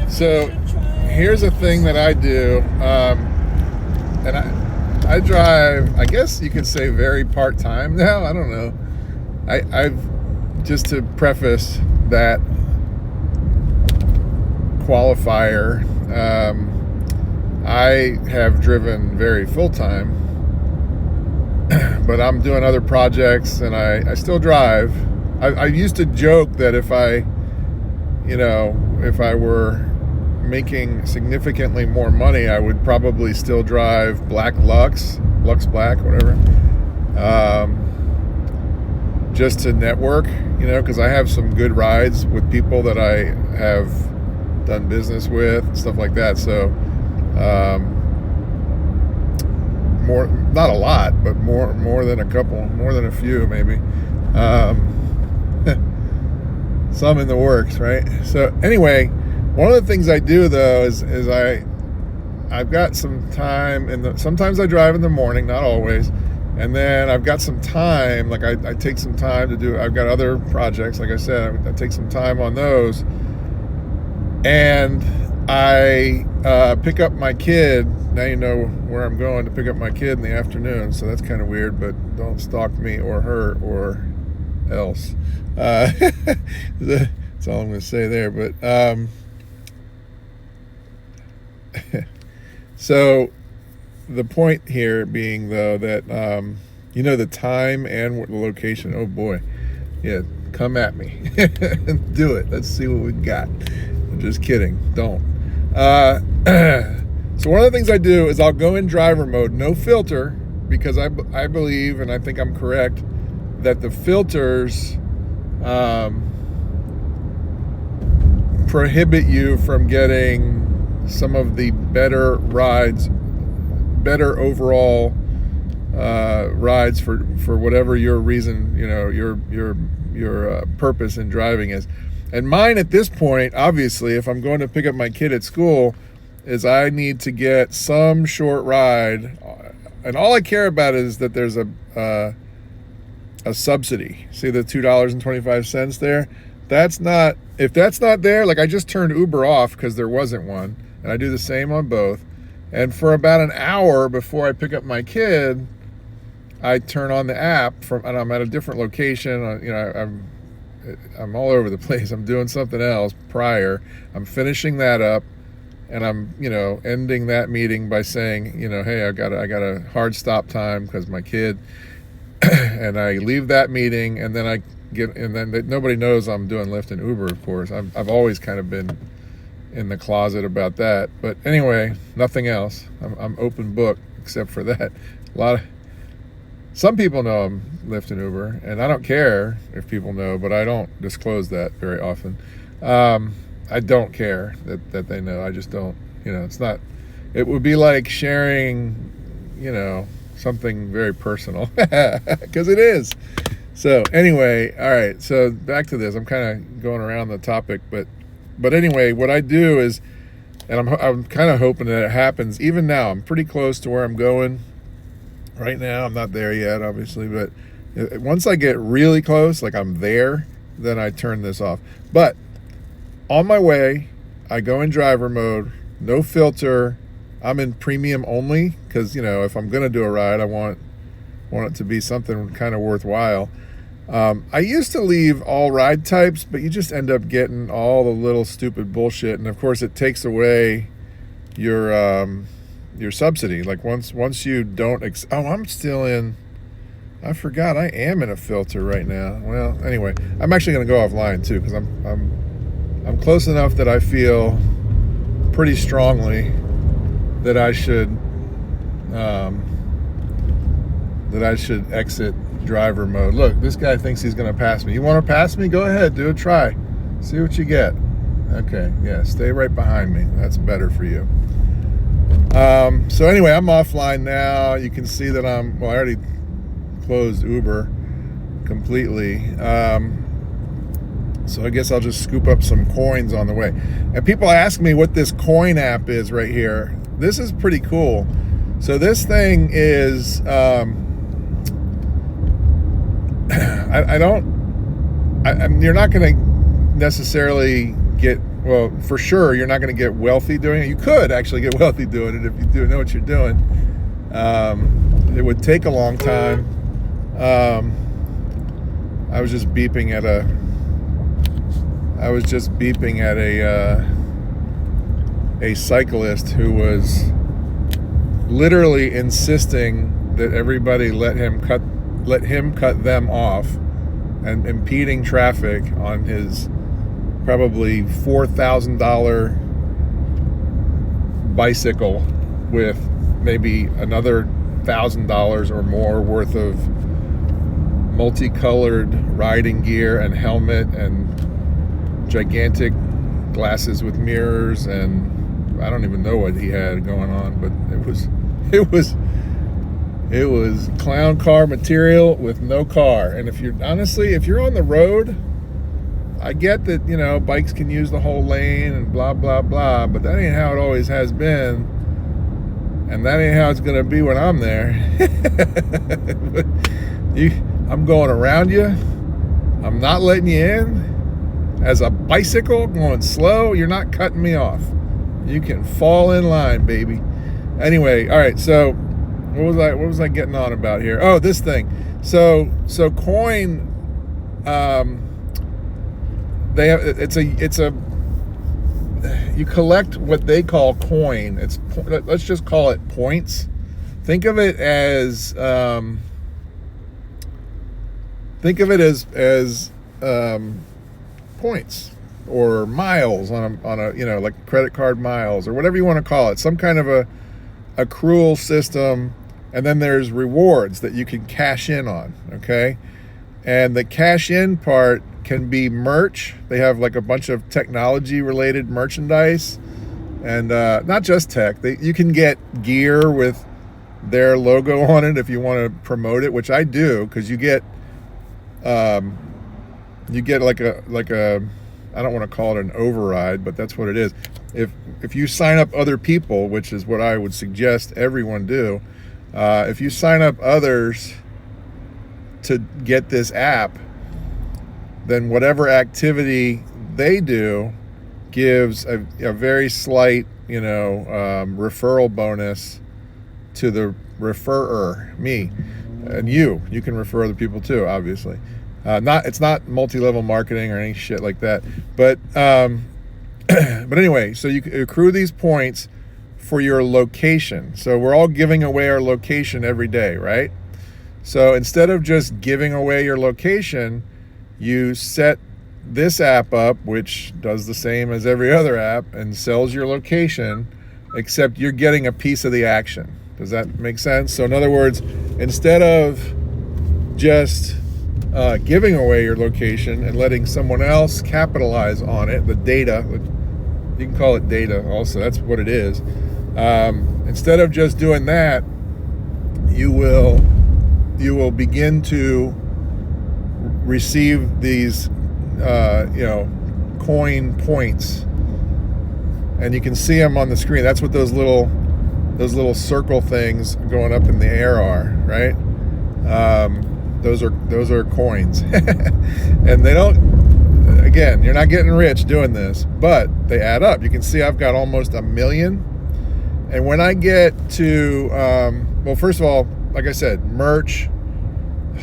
So here's a thing that I do, and I drive. I guess you could say very part time now. I don't know. I've just to preface that qualifier. I have driven very full time, but I'm doing other projects, and I still drive. I used to joke that if I were making significantly more money, I would probably still drive Black Lux Black, whatever, just to network, because I have some good rides with people that I have done business with, stuff like that. So, more, not a lot, but more than a couple, more than a few, maybe. Some in the works, right? So anyway, one of the things I do though is I've got some time sometimes I drive in the morning, not always, and then I've got some time, like I take some time to do, I've got other projects, like I said, I take some time on those, and I pick up my kid. Now you know where I'm going to pick up my kid in the afternoon, so that's kind of weird, but don't stalk me or her or else. That's all I'm going to say there. But so the point here being, though, that the time and the location. Oh boy, yeah, come at me. Do it. Let's see what we got. I'm just kidding. Don't. So one of the things I do is I'll go in driver mode, no filter, because I believe, and I think I'm correct, that the filters prohibit you from getting some of the better overall rides for whatever your reason, your purpose in driving is. And mine at this point, obviously, if I'm going to pick up my kid at school, is I need to get some short ride, and all I care about is that there's a subsidy. See the $2.25 there? If that's not there, like I just turned Uber off because there wasn't one, and I do the same on both. And for about an hour before I pick up my kid, I turn on the app and I'm at a different location. I'm all over the place. I'm doing something else prior. I'm finishing that up, and I'm ending that meeting by saying, hey, I got a hard stop time because my kid. And I leave that meeting, and then nobody knows I'm doing Lyft and Uber, of course. I've always kind of been in the closet about that. But anyway, nothing else. I'm open book except for that. Some people know I'm Lyft and Uber, and I don't care if people know, but I don't disclose that very often. I don't care that they know. I just don't. It's not. It would be like sharing, something very personal, because it is. So anyway, all right, so back to this. I'm kind of going around the topic, but anyway, what I do is, and I'm kind of hoping that it happens even now. I'm pretty close to where I'm going right now. I'm not there yet, obviously, but once I get really close, like I'm there, then I turn this off. But on my way, I go in driver mode, no filter. I'm in premium only because, if I'm going to do a ride, I want it to be something kind of worthwhile. I used to leave all ride types, but you just end up getting all the little stupid bullshit. And of course it takes away your subsidy. Like once you don't, I'm still in, I forgot I am in a filter right now. Well, anyway, I'm actually going to go offline too, because I'm close enough that I feel pretty strongly that I should exit driver mode. Look, this guy thinks he's going to pass me. You want to pass me? Go ahead, do a try. See what you get. Okay, yeah, stay right behind me. That's better for you. So anyway, I'm offline now. You can see that I already closed Uber completely. So I guess I'll just scoop up some coins on the way. And people ask me what this coin app is right here. This is pretty cool. So this thing is, you're not going to necessarily get, well, for sure, you're not going to get wealthy doing it. You could actually get wealthy doing it if you do know what you're doing. It would take a long time. I was just beeping at a cyclist who was literally insisting that everybody let him cut them off, and impeding traffic on his probably $4,000 bicycle with maybe another $1,000 or more worth of multicolored riding gear and helmet and gigantic glasses with mirrors, and I don't even know what he had going on, but it was clown car material with no car. And if you're on the road, I get that, bikes can use the whole lane and blah, blah, blah, but that ain't how it always has been. And that ain't how it's going to be when I'm there. I'm going around you. I'm not letting you in. As a bicycle going slow, you're not cutting me off. You can fall in line, baby. Anyway, all right, so what was I getting on about here? Oh, this thing. So Coin, they have, you collect what they call coin. Let's just call it points. Think of it as points or miles on a like credit card miles or whatever you want to call it. Some kind of a accrual system, and then there's rewards that you can cash in on. Okay, and the cash in part can be merch. They have like a bunch of technology related merchandise, and not just tech. You can get gear with their logo on it if you want to promote it, which I do, because you get like a I don't want to call it an override, but that's what it is. If you sign up other people, which is what I would suggest everyone do, if you sign up others to get this app, then whatever activity they do gives a very slight, referral bonus to the referrer, me, and you can refer other people too, obviously. It's not multi-level marketing or any shit like that, but anyway, so you accrue these points for your location. So we're all giving away our location every day, right? So instead of just giving away your location, you set this app up, which does the same as every other app and sells your location, except you're getting a piece of the action. Does that make sense? So in other words, instead of just giving away your location and letting someone else capitalize on it, the data, you can call it data also, that's what it is. Instead of just doing that, you will begin to receive these coin points, and you can see them on the screen. That's what those little circle things going up in the air are, right? Those are coins. And they don't, again, you're not getting rich doing this, but they add up. You can see I've got almost 1 million. And when I get to well, first of all, like I said, merch,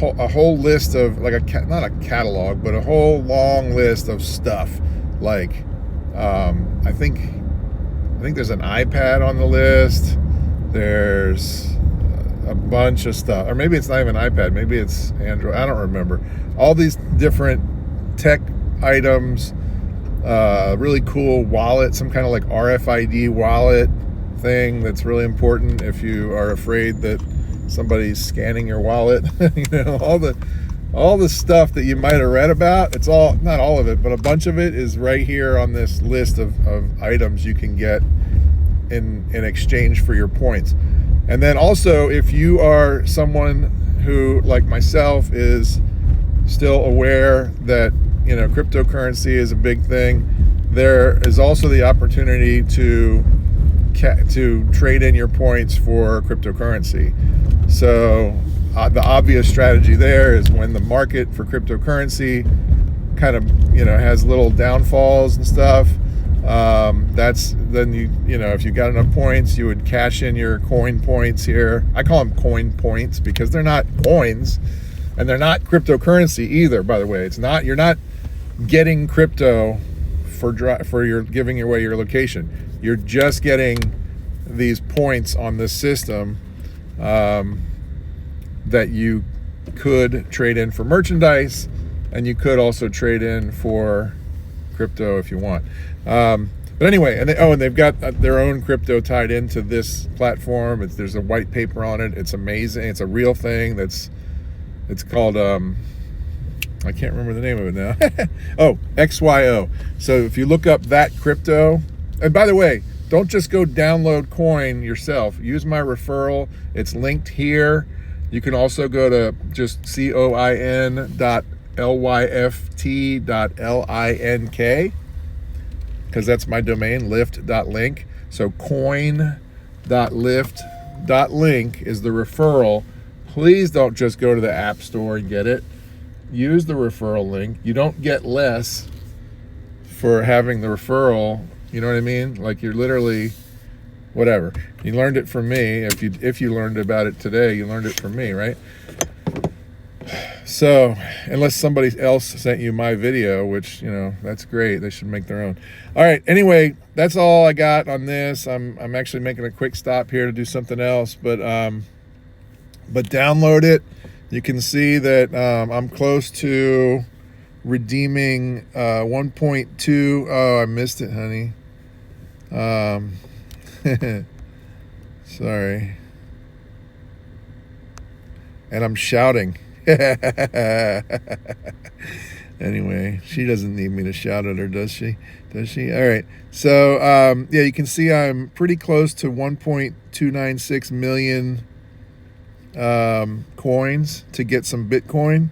a whole list of, like not a catalog, but a whole long list of stuff. Like I think there's an iPad on the list. There's a bunch of stuff, or maybe it's not even iPad, maybe it's Android, I don't remember. All these different tech items, really cool wallet, some kind of like RFID wallet thing that's really important if you are afraid that somebody's scanning your wallet. all the stuff that you might have read about, it's all, not all of it, but a bunch of it is right here on this list of items you can get in exchange for your points. And then also, if you are someone who, like myself, is still aware that cryptocurrency is a big thing, there is also the opportunity to trade in your points for cryptocurrency. So the obvious strategy there is when the market for cryptocurrency kind of has little downfalls and stuff, That's then you know, if you got enough points, you would cash in your coin points here. I call them coin points because they're not coins, and they're not cryptocurrency either. By the way, it's not. You're not getting crypto for your giving away your location. You're just getting these points on this system that you could trade in for merchandise, and you could also trade in for crypto if you want. But anyway, and they've got their own crypto tied into this platform. There's a white paper on it. It's amazing. It's a real thing. It's called I can't remember the name of it now. Oh, XYO. So if you look up that crypto, and by the way, don't just go download coin yourself. Use my referral. It's linked here. You can also go to just coin.lyft.link, because that's my domain, lift.link. So coin.lift.link is the referral. Please don't just go to the app store and get it. Use the referral link. You don't get less for having the referral. You know what I mean? Like, you're literally, whatever. You learned it from me. If you learned about it today, you learned it from me, right? So, unless somebody else sent you my video, which, you know, that's great. They should make their own. All right. Anyway, that's all I got on this. I'm actually making a quick stop here to do something else, but download it. You can see that I'm close to redeeming 1.2. Oh, I missed it, honey. Sorry. And I'm shouting. Anyway, she doesn't need me to shout at her, does she? Does she? All right. So, yeah, you can see I'm pretty close to 1.296 million coins to get some Bitcoin.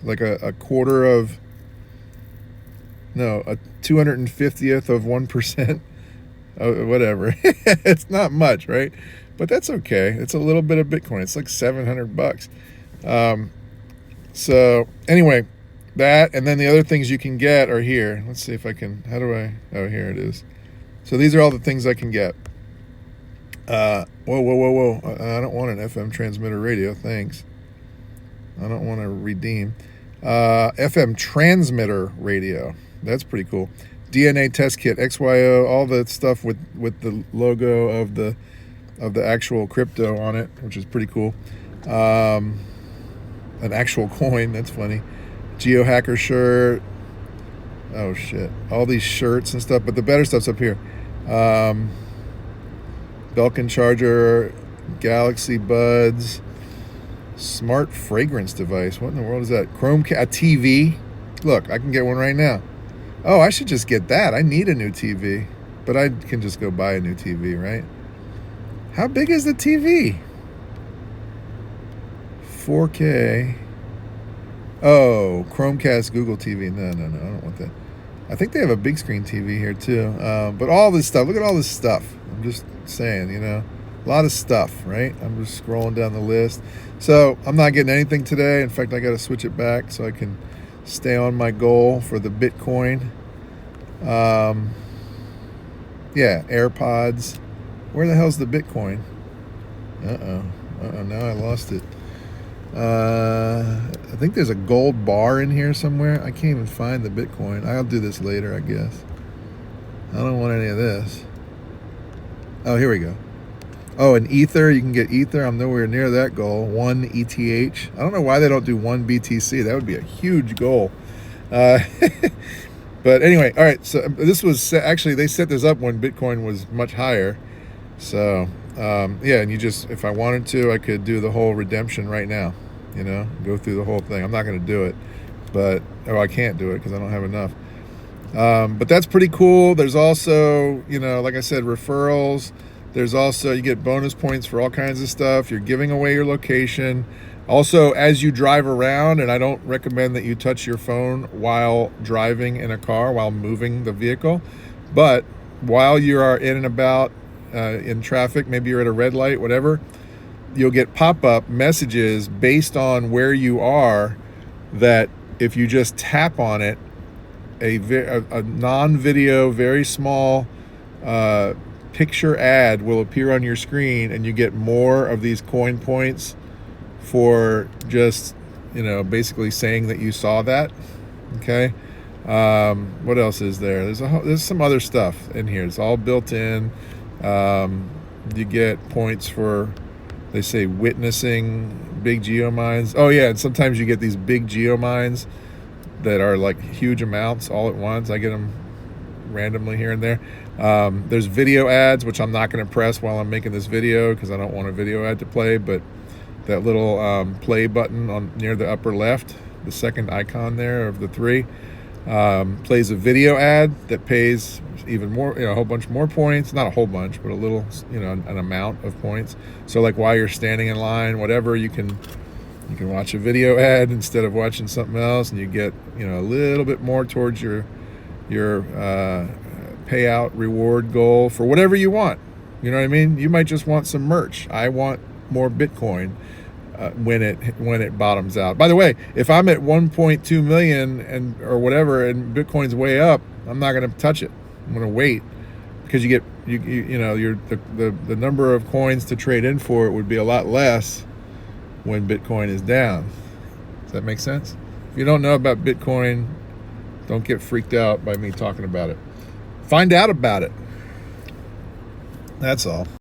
Like a 250th of 1%. Whatever. It's not much, right? But that's okay. It's a little bit of Bitcoin. It's like $700. So anyway, that, and then the other things you can get are here. Let's see if I can, oh, here it is. So these are all the things I can get. Whoa. I don't want an FM transmitter radio. Thanks. I don't want to redeem. FM transmitter radio. That's pretty cool. DNA test kit, XYO, all the stuff with the logo of the actual crypto on it, which is pretty cool. An actual coin, that's funny. Geohacker shirt. Oh shit. All these shirts and stuff, but the better stuff's up here. Belkin charger, Galaxy Buds, smart fragrance device. What in the world is that? A TV. Look, I can get one right now. Oh, I should just get that. I need a new TV, but I can just go buy a new TV, right? How big is the TV? 4K. Oh, Chromecast, Google TV. No, I don't want that. I think they have a big screen TV here too. But all this stuff, look at all this stuff. I'm just saying, you know, a lot of stuff, right? I'm just scrolling down the list. So I'm not getting anything today. In fact, I got to switch it back so I can stay on my goal for the Bitcoin. Yeah, AirPods. Where the hell's the Bitcoin? Now I lost it. I think there's a gold bar in here somewhere. I can't even find the Bitcoin. I'll do this later, I guess. I don't want any of this. Oh, here we go. Oh, and Ether. You can get Ether. I'm nowhere near that goal. 1 ETH. I don't know why they don't do 1 BTC. That would be a huge goal. But anyway, all right. So this was actually, they set this up when Bitcoin was much higher. So yeah, and you just, if I wanted to, I could do the whole redemption right now. You know, go through the whole thing. I'm not going to do it, but I can't do it because I don't have enough. But that's pretty cool. There's also, you know, like I said, referrals. There's also, you get bonus points for all kinds of stuff. You're giving away your location. Also, as you drive around, and I don't recommend that you touch your phone while driving in a car, while moving the vehicle, but while you are in and about in traffic, maybe you're at a red light, whatever, you'll get pop-up messages based on where you are, that if you just tap on it, a non-video, very small picture ad will appear on your screen, and you get more of these coin points for just, basically saying that you saw that. Okay. What else is there? There's some other stuff in here. It's all built in. You get points for, they say, witnessing big geomines. Oh yeah, and sometimes you get these big geomines that are like huge amounts all at once. I get them randomly here and there. There's video ads, which I'm not going to press while I'm making this video because I don't want a video ad to play, but that little play button near the upper left, the second icon there of the three, plays a video ad that pays even more, a whole bunch more points. Not a whole bunch, but a little, an amount of points. So like while you're standing in line, whatever, you can watch a video ad instead of watching something else, and you get, a little bit more towards your payout reward goal for whatever you want. You know what I mean? You might just want some merch. I want more Bitcoin when it bottoms out. By the way, if I'm at 1.2 million or whatever, and Bitcoin's way up, I'm not going to touch it. I'm going to wait, because you get the number of coins to trade in for it would be a lot less when Bitcoin is down. Does that make sense? If you don't know about Bitcoin, don't get freaked out by me talking about it. Find out about it. That's all.